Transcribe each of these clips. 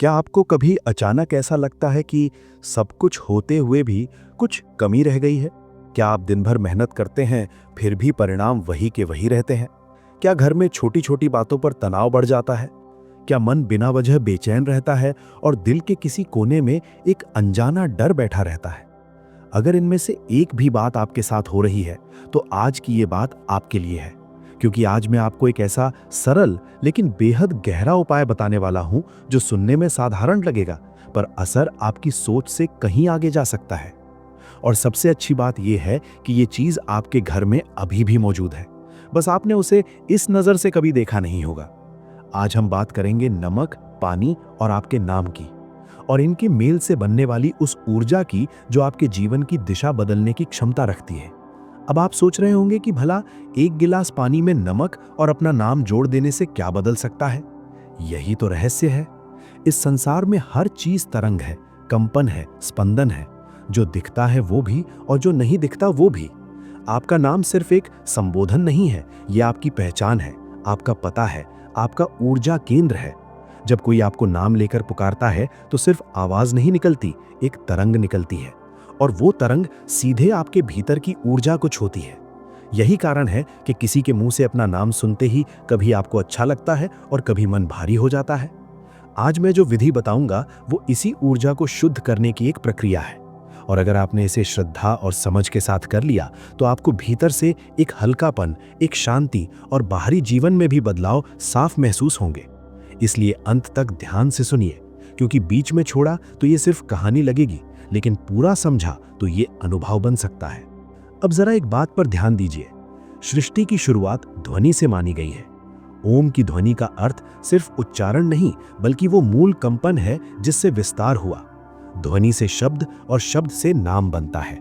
क्या आपको कभी अचानक ऐसा लगता है कि सब कुछ होते हुए भी कुछ कमी रह गई है? क्या आप दिन भर मेहनत करते हैं, फिर भी परिणाम वही के वही रहते हैं? क्या घर में छोटी-छोटी बातों पर तनाव बढ़ जाता है? क्या मन बिना वजह बेचैन रहता है और दिल के किसी कोने में एक अनजाना डर बैठा रहता है? अगर इनमें से एक भी बात आपके साथ हो रही है, तो आज की ये बात आपके लिए है। क्योंकि आज मैं आपको एक ऐसा सरल लेकिन बेहद गहरा उपाय बताने वाला हूं जो सुनने में साधारण लगेगा, पर असर आपकी सोच से कहीं आगे जा सकता है। और सबसे अच्छी बात यह है कि ये चीज आपके घर में अभी भी मौजूद है, बस आपने उसे इस नजर से कभी देखा नहीं होगा। आज हम बात करेंगे नमक, पानी और आपके नाम की, और इनके मेल से बनने वाली उस ऊर्जा की जो आपके जीवन की दिशा बदलने की क्षमता रखती है। अब आप सोच रहे होंगे कि भला एक गिलास पानी में नमक और अपना नाम जोड़ देने से क्या बदल सकता है? यही तो रहस्य है। इस संसार में हर चीज तरंग है, कंपन है, स्पंदन है। जो दिखता है वो भी और जो नहीं दिखता वो भी। आपका नाम सिर्फ एक संबोधन नहीं है, यह आपकी पहचान है, आपका पता है, आपका ऊर्जा केंद्र है। जब कोई आपको नाम लेकर पुकारता है तो सिर्फ आवाज नहीं निकलती, एक तरंग निकलती है, और वो तरंग सीधे आपके भीतर की ऊर्जा को छूती है। यही कारण है कि किसी के मुंह से अपना नाम सुनते ही कभी आपको अच्छा लगता है और कभी मन भारी हो जाता है। आज मैं जो विधि बताऊंगा वो इसी ऊर्जा को शुद्ध करने की एक प्रक्रिया है, और अगर आपने इसे श्रद्धा और समझ के साथ कर लिया तो आपको भीतर से एक हल्कापन, एक शांति और बाहरी जीवन में भी बदलाव साफ महसूस होंगे। इसलिए अंत तक ध्यान से सुनिए, क्योंकि बीच में छोड़ा तो ये सिर्फ कहानी लगेगी, लेकिन पूरा समझा तो ये अनुभव बन सकता है। अब जरा एक बात पर ध्यान दीजिए। सृष्टि की शुरुआत ध्वनि से मानी गई है। ओम की ध्वनि का अर्थ सिर्फ उच्चारण नहीं, बल्कि वो मूल कंपन है जिससे विस्तार हुआ। ध्वनि से शब्द और शब्द से नाम बनता है।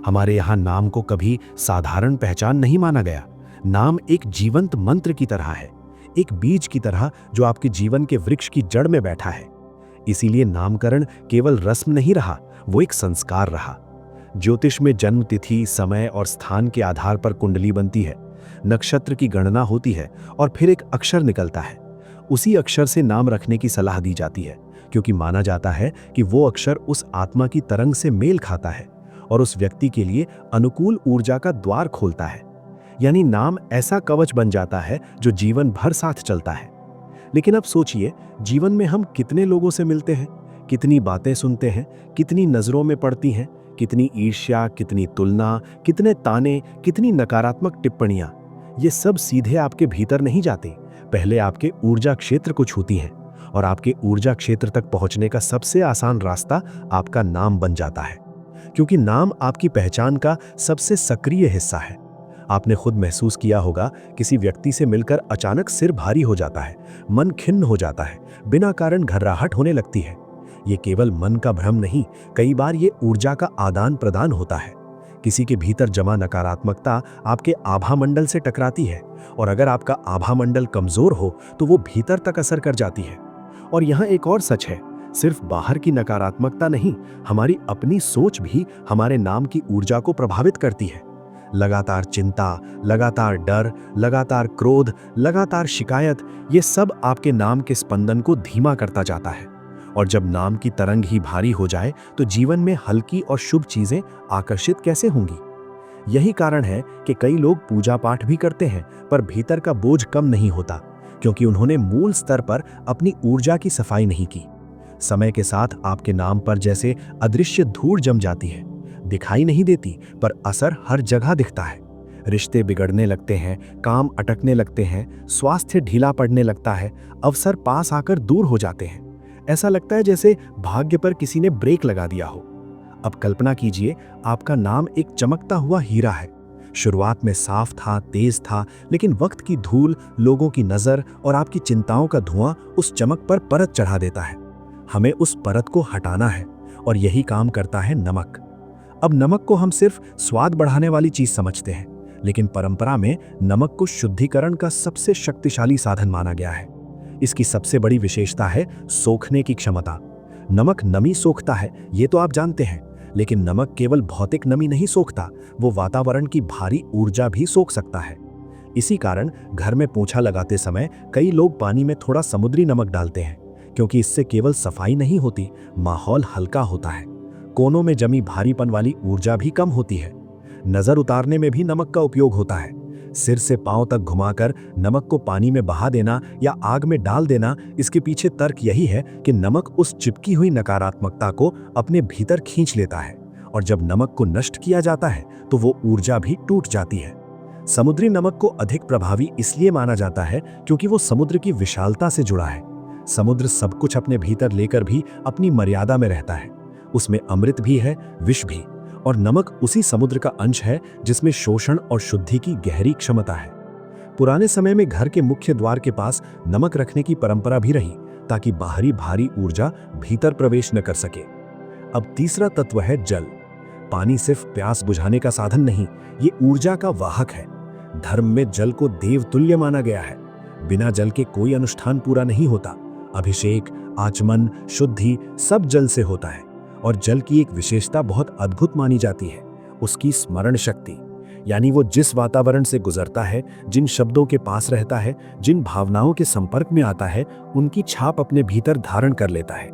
हमारे यहाँ नाम को कभी साधारण पहचान नहीं माना गया। नाम एक जीवंत मंत्र की तरह है, एक बीज की तरह जो आपके जीवन के वृक्ष की जड़ में बैठा है। इसीलिए नामकरण केवल रस्म नहीं रहा, वो एक संस्कार रहा। ज्योतिष में जन्म तिथि, समय और स्थान के आधार पर कुंडली बनती है, नक्षत्र की गणना होती है और फिर एक अक्षर निकलता है। उसी अक्षर से नाम रखने की सलाह दी जाती है, क्योंकि माना जाता है कि वो अक्षर उस आत्मा की तरंग से मेल खाता है और उस व्यक्ति के लिए अनुकूल ऊर्जा का द्वार खोलता है। यानी नाम ऐसा कवच बन जाता है जो जीवन भर साथ चलता है। लेकिन अब सोचिए, जीवन में हम कितने लोगों से मिलते हैं, कितनी बातें सुनते हैं, कितनी नजरों में पड़ती हैं, कितनी ईर्ष्या, कितनी तुलना, कितने ताने, कितनी नकारात्मक टिप्पणियां। ये सब सीधे आपके भीतर नहीं जाते, पहले आपके ऊर्जा क्षेत्र को छूती हैं, और आपके ऊर्जा क्षेत्र तक पहुंचने का सबसे आसान रास्ता आपका नाम बन जाता है। क्योंकि नाम आपकी पहचान का सबसे सक्रिय हिस्सा है। आपने खुद महसूस किया होगा, किसी व्यक्ति से मिलकर अचानक सिर भारी हो जाता है, मन खिन्न हो जाता है, बिना कारण घबराहट होने लगती है। ये केवल मन का भ्रम नहीं, कई बार ये ऊर्जा का आदान प्रदान होता है। किसी के भीतर जमा नकारात्मकता आपके आभा मंडल से टकराती है, और अगर आपका आभा मंडल कमजोर हो तो वो भीतर तक असर कर जाती है। और यहाँ एक और सच है, सिर्फ बाहर की नकारात्मकता नहीं, हमारी अपनी सोच भी हमारे नाम की ऊर्जा को प्रभावित करती है। लगातार चिंता, लगातार डर, लगातार क्रोध, लगातार शिकायत, ये सब आपके नाम के स्पंदन को धीमा करता जाता है। और जब नाम की तरंग ही भारी हो जाए तो जीवन में हल्की और शुभ चीजें आकर्षित कैसे होंगी? यही कारण है कि कई लोग पूजा पाठ भी करते हैं, पर भीतर का बोझ कम नहीं होता, क्योंकि उन्होंने मूल स्तर पर अपनी ऊर्जा की सफाई नहीं की। समय के साथ आपके नाम पर जैसे अदृश्य धूड़ जम जाती है, दिखाई नहीं देती, पर असर हर जगह दिखता है। रिश्ते बिगड़ने लगते हैं, काम अटकने लगते हैं, स्वास्थ्य ढीला पड़ने लगता है, अवसर पास आकर दूर हो जाते हैं। ऐसा लगता है जैसे भाग्य पर किसी ने ब्रेक लगा दिया हो। अब कल्पना कीजिए, आपका नाम एक चमकता हुआ हीरा है। शुरुआत में साफ था, तेज था, लेकिन वक्त की धूल, लोगों की नजर और आपकी चिंताओं का धुआं उस चमक पर परत चढ़ा देता है। हमें उस परत को हटाना है, और यही काम करता है नमक। अब नमक को हम सिर्फ स्वाद बढ़ाने वाली चीज समझते हैं, लेकिन परंपरा में नमक को शुद्धिकरण का सबसे शक्तिशाली साधन माना गया है। इसकी सबसे बड़ी विशेषता है सोखने की क्षमता। नमक नमी सोखता है, ये तो आप जानते हैं, लेकिन नमक केवल भौतिक नमी नहीं सोखता, वो वातावरण की भारी ऊर्जा भी सोख सकता है। इसी कारण घर में पोंछा लगाते समय कई लोग पानी में थोड़ा समुद्री नमक डालते हैं, क्योंकि इससे केवल सफाई नहीं होती, माहौल हल्का होता है। कोनों में जमी भारीपन वाली ऊर्जा भी कम होती है। नजर उतारने में भी नमक का उपयोग होता है। सिर से पांव तक घुमाकर नमक को पानी में बहा देना या आग में डाल देना, इसके पीछे तर्क यही है कि नमक उस चिपकी हुई नकारात्मकता को अपने भीतर खींच लेता है, और जब नमक को नष्ट किया जाता है तो वो ऊर्जा भी टूट जाती है। समुद्री नमक को अधिक प्रभावी इसलिए माना जाता है क्योंकि वो समुद्र की विशालता से जुड़ा है। समुद्र सब कुछ अपने भीतर लेकर भी अपनी मर्यादा में रहता है। उसमें अमृत भी है, विष भी, और नमक उसी समुद्र का अंश है जिसमें शोषण और शुद्धि की गहरी क्षमता है। पुराने समय में घर के मुख्य द्वार के पास नमक रखने की परंपरा भी रही, ताकि बाहरी भारी ऊर्जा भीतर प्रवेश न कर सके। अब तीसरा तत्व है जल। पानी सिर्फ प्यास बुझाने का साधन नहीं, ये ऊर्जा का वाहक है। धर्म में जल को देवतुल्य माना गया है। बिना जल के कोई अनुष्ठान पूरा नहीं होता। अभिषेक, आचमन, शुद्धि सब जल से होता है। और जल की एक विशेषता बहुत अद्भुत मानी जाती है, उसकी स्मरण शक्ति। यानी वो जिस वातावरण से गुजरता है, जिन शब्दों के पास रहता है, जिन भावनाओं के संपर्क में आता है, उनकी छाप अपने भीतर धारण कर लेता है।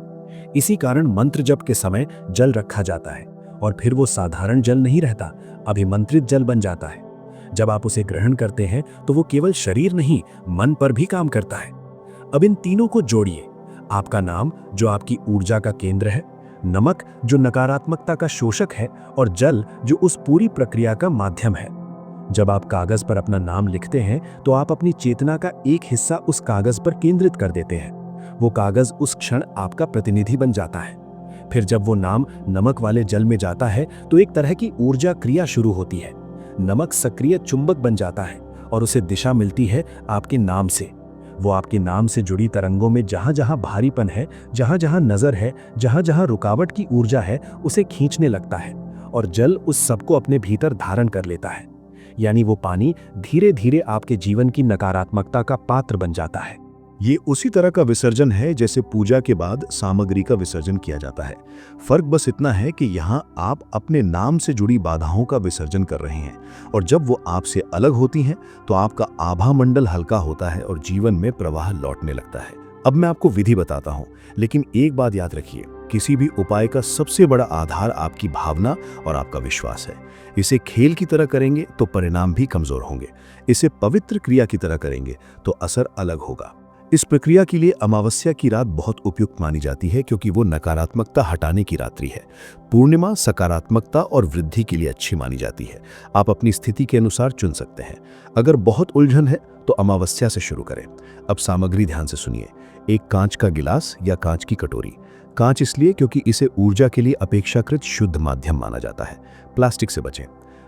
इसी कारण मंत्र जप के समय जल रखा जाता है, और फिर वो साधारण जल नहीं रहता, अभिमंत्रित जल बन जाता है। जब आप उसे ग्रहण करते हैं तो वो केवल शरीर नहीं, मन पर भी काम करता है। अब इन तीनों को जोड़िए। आपका नाम जो आपकी ऊर्जा का केंद्र है, नमक जो नकारात्मकता का शोषक है, और जल जो उस पूरी प्रक्रिया का माध्यम है। जब आप कागज पर अपना नाम लिखते हैं तो आप अपनी चेतना का एक हिस्सा उस कागज पर केंद्रित कर देते हैं। वो कागज उस क्षण आपका प्रतिनिधि बन जाता है। फिर जब वो नाम नमक वाले जल में जाता है तो एक तरह की ऊर्जा क्रिया शुरू होती है। नमक सक्रिय चुंबक बन जाता है और उसे दिशा मिलती है आपके नाम से। वो आपके नाम से जुड़ी तरंगों में जहां जहां भारीपन है, जहां जहां नजर है, जहां जहां रुकावट की ऊर्जा है, उसे खींचने लगता है, और जल उस सबको अपने भीतर धारण कर लेता है। यानी वो पानी धीरे धीरे आपके जीवन की नकारात्मकता का पात्र बन जाता है। ये उसी तरह का विसर्जन है जैसे पूजा के बाद सामग्री का विसर्जन किया जाता है। फर्क बस इतना है कि यहाँ आप अपने नाम से जुड़ी बाधाओं का विसर्जन कर रहे हैं, और जब वो आपसे अलग होती हैं तो आपका आभा मंडल हल्का होता है और जीवन में प्रवाह लौटने लगता है। अब मैं आपको विधि बताता हूँ, लेकिन एक बात याद रखिए, किसी भी उपाय का सबसे बड़ा आधार आपकी भावना और आपका विश्वास है। इसे खेल की तरह करेंगे तो परिणाम भी कमजोर होंगे, इसे पवित्र क्रिया की तरह करेंगे तो असर अलग होगा। इस प्रक्रिया के लिए अमावस्या की रात बहुत उपयुक्त मानी जाती है, क्योंकि वो नकारात्मकता हटाने की रात्रि है। पूर्णिमा सकारात्मकता और वृद्धि के लिए अच्छी मानी जाती है। आप अपनी स्थिति के अनुसार चुन सकते हैं। अगर बहुत उलझन है तो अमावस्या से शुरू करें। अब सामग्री ध्यान से सुनिए। एक कांच का गिलास या कांच की कटोरी। कांच इसलिए क्योंकि इसे ऊर्जा के लिए अपेक्षाकृत शुद्ध माध्यम माना जाता है। प्लास्टिक से बचें।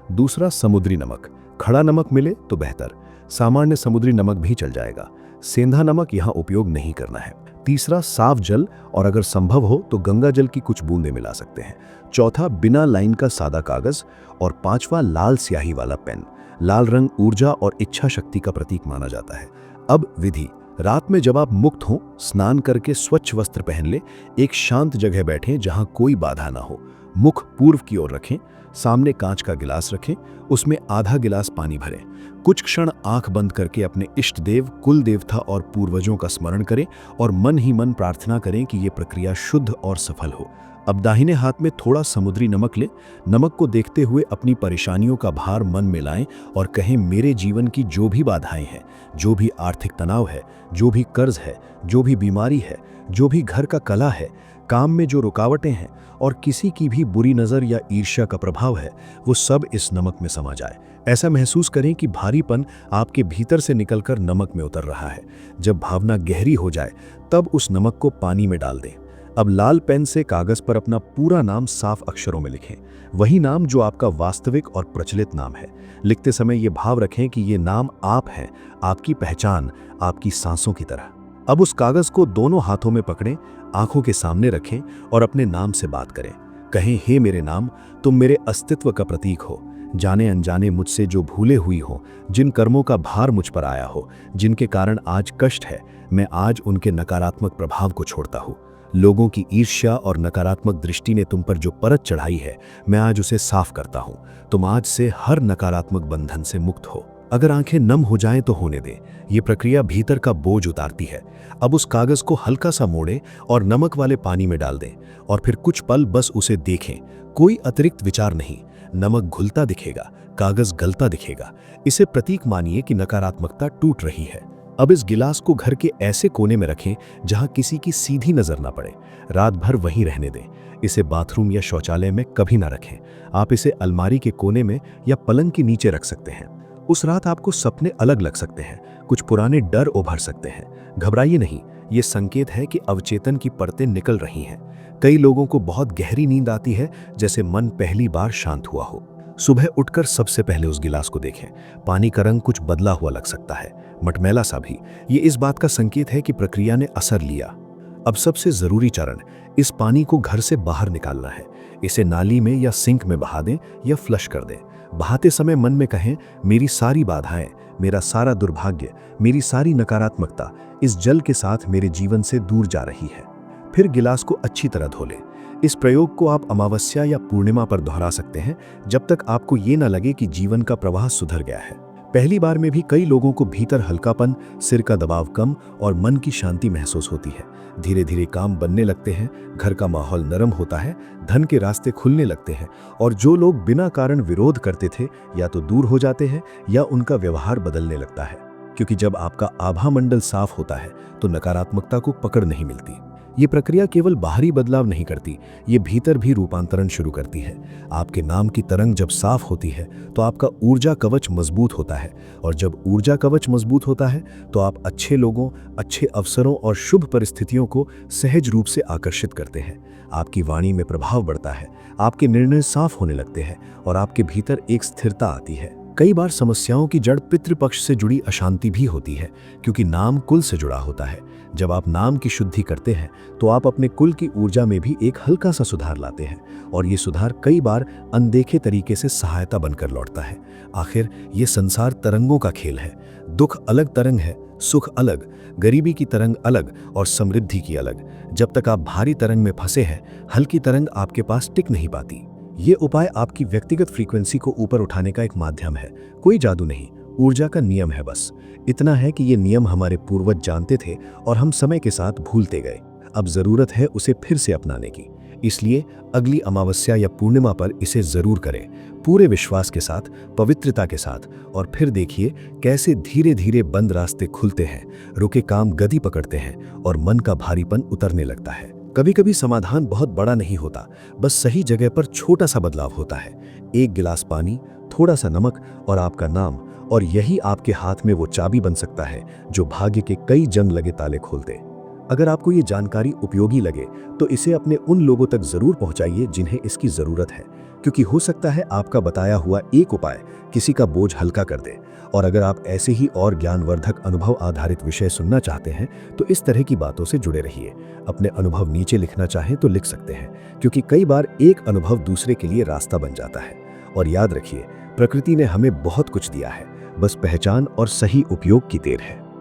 दूसरा, समुद्री नमक। खड़ा नमक मिले तो बेहतर, सामान्य समुद्री नमक भी चल जाएगा। सेंधा नमक यहाँ उपयोग नहीं करना है। तीसरा, साफ जल, और अगर संभव हो तो गंगा जल की कुछ बूंदें मिला सकते हैं। चौथा, बिना लाइन का सादा कागज। और पांचवा, लाल स्याही वाला पेन। लाल रंग ऊर्जा और इच्छा शक्ति का प्रतीक माना जाता है। अब विधि। रात में जब आप मुक्त हों, स्नान करके स्वच्छ वस्त्र पहन ले, एक शांत जगह बैठें जहां कोई बाधा ना हो। मुख पूर्व की ओर रखें, सामने कांच का गिलास रखें, उसमें आधा गिलास पानी भरें। कुछ क्षण आंख बंद करके अपने इष्ट देव, कुल देवता और पूर्वजों का स्मरण करें, और मन ही मन प्रार्थना करें कि ये प्रक्रिया शुद्ध और सफल हो। अब दाहिने हाथ में थोड़ा समुद्री नमक लें। नमक को देखते हुए अपनी परेशानियों का भार मन में लाएं और कहें, मेरे जीवन की जो भी बाधाएं हैं, जो भी आर्थिक तनाव है, जो भी कर्ज है, जो भी बीमारी है, जो भी घर का कलह है, काम में जो रुकावटें हैं, और किसी की भी बुरी नज़र या ईर्ष्या का प्रभाव है, वो सब इस नमक में समा जाए। ऐसा महसूस करें कि भारीपन आपके भीतर से निकलकर नमक में उतर रहा है। जब भावना गहरी हो जाए तब उस नमक को पानी में डाल दें। अब लाल पेन से कागज पर अपना पूरा नाम साफ अक्षरों में लिखें, वही नाम जो आपका वास्तविक और प्रचलित नाम है। लिखते समय ये भाव रखें कि ये नाम आप हैं, आपकी पहचान, आपकी सांसों की तरह। अब उस कागज को दोनों हाथों में पकड़ें, आंखों के सामने रखें और अपने नाम से बात करें। कहें, हे मेरे नाम, तुम मेरे अस्तित्व का प्रतीक हो। जाने अनजाने मुझसे जो भूले हुई हो, जिन कर्मों का भार मुझ पर आया हो, जिनके कारण आज कष्ट है, मैं आज उनके नकारात्मक प्रभाव को छोड़ता हूँ। लोगों की ईर्ष्या और नकारात्मक दृष्टि ने तुम पर जो परत चढ़ाई है, मैं आज उसे साफ करता हूँ। तुम आज से हर नकारात्मक बंधन से मुक्त हो। अगर आंखें नम हो जाएं तो होने दें। ये प्रक्रिया भीतर का बोझ उतारती है। अब उस कागज को हल्का सा मोड़ें और नमक वाले पानी में डाल दें और फिर कुछ पल बस उसे देखें। कोई अतिरिक्त विचार नहीं। नमक घुलता दिखेगा, कागज गलता दिखेगा। इसे प्रतीक मानिए कि नकारात्मकता टूट रही है। अब इस गिलास को घर के ऐसे कोने में रखें जहां किसी की सीधी नजर ना पड़े। रात भर वहीं रहने दें। इसे बाथरूम या शौचालय में कभी ना रखें। आप इसे अलमारी के कोने में या पलंग के नीचे रख सकते हैं। उस रात आपको सपने अलग लग सकते हैं, कुछ पुराने डर उभर सकते हैं। घबराइए नहीं, ये संकेत है कि अवचेतन की परतें निकल रही हैं। कई लोगों को बहुत गहरी नींद आती है, जैसे मन पहली बार शांत हुआ हो। सुबह उठकर सबसे पहले उस गिलास को देखें। पानी का रंग कुछ बदला हुआ लग सकता है, मटमैला सा भी। ये इस बात का संकेत है कि प्रक्रिया ने असर लिया। अब सबसे जरूरी चरण, इस पानी को घर से बाहर निकालना है। इसे नाली में या सिंक में बहा दें या फ्लश कर दें। बहाते समय मन में कहें, मेरी सारी बाधाएं, मेरा सारा दुर्भाग्य, मेरी सारी नकारात्मकता इस जल के साथ मेरे जीवन से दूर जा रही है। फिर गिलास को अच्छी तरह धो लें। इस प्रयोग को आप अमावस्या या पूर्णिमा पर दोहरा सकते हैं, जब तक आपको ये न लगे कि जीवन का प्रवाह सुधर गया है। पहली बार में भी कई लोगों को भीतर हल्कापन, सिर का दबाव कम और मन की शांति महसूस होती है। धीरे धीरे काम बनने लगते हैं, घर का माहौल नरम होता है, धन के रास्ते खुलने लगते हैं और जो लोग बिना कारण विरोध करते थे या तो दूर हो जाते हैं या उनका व्यवहार बदलने लगता है। क्योंकि जब आपका आभा मंडल साफ होता है तो नकारात्मकता को पकड़ नहीं मिलती। ये प्रक्रिया केवल बाहरी बदलाव नहीं करती, ये भीतर भी रूपांतरण शुरू करती है। आपके नाम की तरंग जब साफ होती है तो आपका ऊर्जा कवच मजबूत होता है और जब ऊर्जा कवच मजबूत होता है तो आप अच्छे लोगों, अच्छे अवसरों और शुभ परिस्थितियों को सहज रूप से आकर्षित करते हैं। आपकी वाणी में प्रभाव बढ़ता है, आपके निर्णय साफ होने लगते हैं और आपके भीतर एक स्थिरता आती है। कई बार समस्याओं की जड़ पितृपक्ष से जुड़ी अशांति भी होती है, क्योंकि नाम कुल से जुड़ा होता है। जब आप नाम की शुद्धि करते हैं तो आप अपने कुल की ऊर्जा में भी एक हल्का सा सुधार लाते हैं और ये सुधार कई बार अनदेखे तरीके से सहायता बनकर लौटता है। आखिर ये संसार तरंगों का खेल है। दुख अलग तरंग है, सुख अलग, गरीबी की तरंग अलग और समृद्धि की अलग। जब तक आप भारी तरंग में फंसे हैं, हल्की तरंग आपके पास टिक नहीं पाती। ये उपाय आपकी व्यक्तिगत फ्रीक्वेंसी को ऊपर उठाने का एक माध्यम है, कोई जादू नहीं, ऊर्जा का नियम है। बस इतना है कि ये नियम हमारे पूर्वज जानते थे और हम समय के साथ भूलते गए। अब जरूरत है उसे फिर से अपनाने की। इसलिए अगली अमावस्या या पूर्णिमा पर इसे जरूर करें, पूरे विश्वास के साथ, पवित्रता के साथ, और फिर देखिए कैसे धीरे धीरे बंद रास्ते खुलते हैं, रुके काम गति पकड़ते हैं और मन का भारीपन उतरने लगता है। कभी कभी समाधान बहुत बड़ा नहीं होता, बस सही जगह पर छोटा सा बदलाव होता है। एक गिलास पानी, थोड़ा सा नमक और आपका नाम, और यही आपके हाथ में वो चाबी बन सकता है जो भाग्य के कई जंग लगे ताले खोल दे। अगर आपको ये जानकारी उपयोगी लगे तो इसे अपने उन लोगों तक जरूर पहुंचाइए जिन्हें इसकी जरूरत है, क्योंकि हो सकता है आपका बताया हुआ एक उपाय किसी का बोझ हल्का कर दे। और अगर आप ऐसे ही और ज्ञानवर्धक अनुभव आधारित विषय सुनना चाहते हैं तो इस तरह की बातों से जुड़े रहिए। अपने अनुभव नीचे लिखना चाहें तो लिख सकते हैं, क्योंकि कई बार एक अनुभव दूसरे के लिए रास्ता बन जाता है। और याद रखिए, प्रकृति ने हमें बहुत कुछ दिया है, बस पहचान और सही उपयोग की देर है।